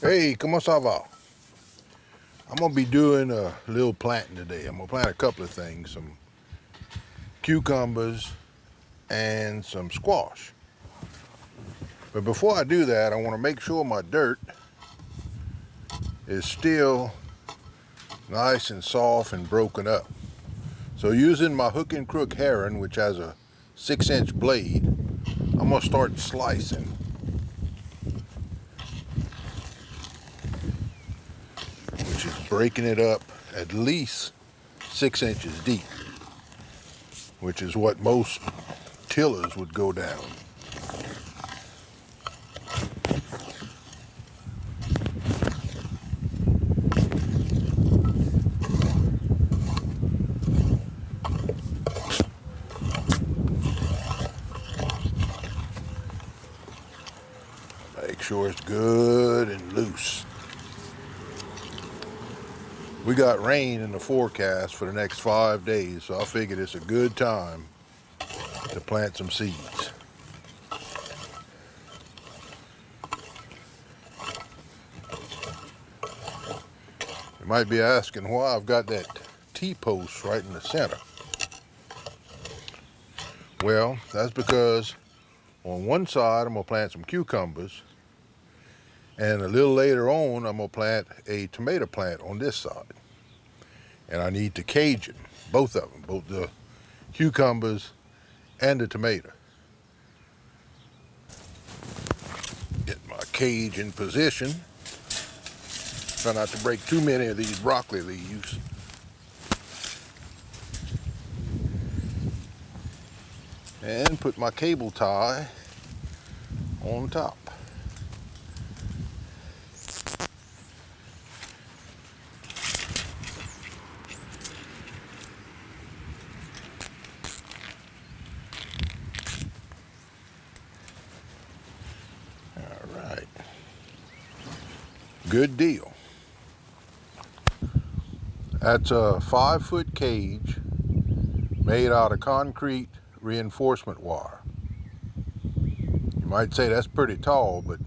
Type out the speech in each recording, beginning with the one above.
Hey, ¿cómo ça va? I'm gonna be doing a little planting today. I'm gonna plant a couple of things, some cucumbers and some squash. But before I do that, I wanna make sure my dirt is still nice and soft and broken up. So using my hook and crook heron, which has a 6-inch blade, I'm gonna start slicing. Which is breaking it up at least 6 inches deep, which is what most tillers would go down. Make sure it's good and loose. We got rain in the forecast for the next 5 days, so I figured it's a good time to plant some seeds. You might be asking why I've got that T-post right in the center. Well, that's because on one side I'm gonna plant some cucumbers, and a little later on I'm gonna plant a tomato plant on this side. And I need to cage them, both of them, both the cucumbers and the tomato. Get my cage in position. Try not to break too many of these broccoli leaves. And put my cable tie on top. All right. Good deal. That's a 5-foot cage made out of concrete reinforcement wire. You might say that's pretty tall, but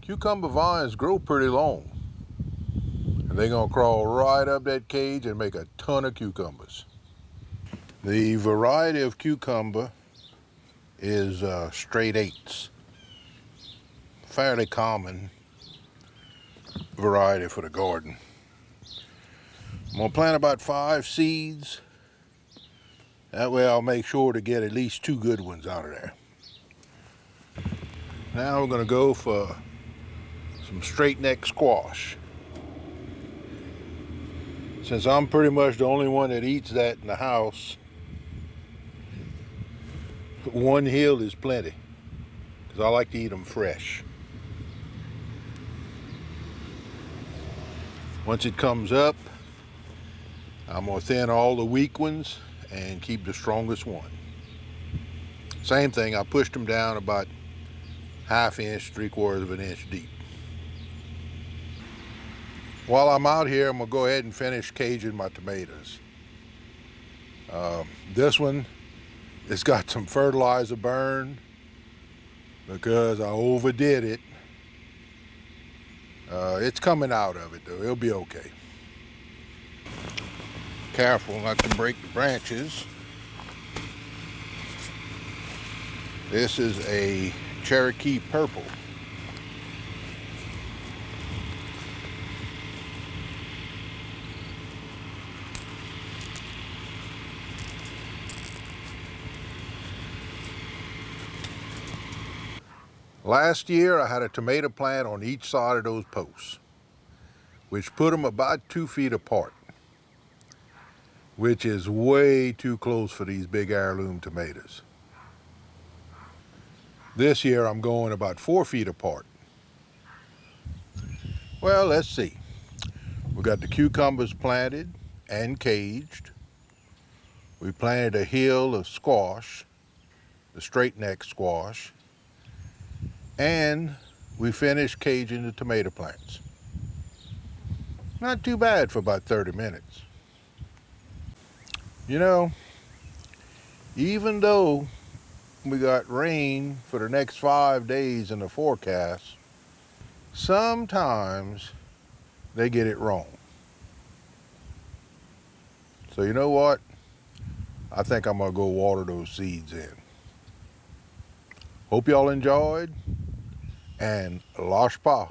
cucumber vines grow pretty long. And they're gonna crawl right up that cage and make a ton of cucumbers. The variety of cucumber is straight 8s. Fairly common variety for the garden. I'm gonna plant about 5 seeds. That way I'll make sure to get at least 2 good ones out of there. Now we're gonna go for some straight neck squash. Since I'm pretty much the only one that eats that in the house, one hill is plenty, because I like to eat them fresh. Once it comes up, I'm gonna thin all the weak ones and keep the strongest one. Same thing, I pushed them down about 1/2 inch, 3/4 of an inch deep. While I'm out here, I'm gonna go ahead and finish caging my tomatoes. This one, it's got some fertilizer burn because I overdid it. It's coming out of it though, it'll be okay. Careful not to break the branches. This is a Cherokee Purple. Last year I had a tomato plant on each side of those posts, which put them about 2 feet apart, which is way too close for these big heirloom tomatoes. This year I'm going about 4 feet apart. Well, let's see. We got the cucumbers planted and caged. We planted a hill of squash, the straight neck squash, and we finished caging the tomato plants. Not too bad for about 30 minutes. You know, even though we got rain for the next 5 days in the forecast, sometimes they get it wrong. So you know what? I think I'm gonna go water those seeds in. Hope y'all enjoyed, and Lashpa.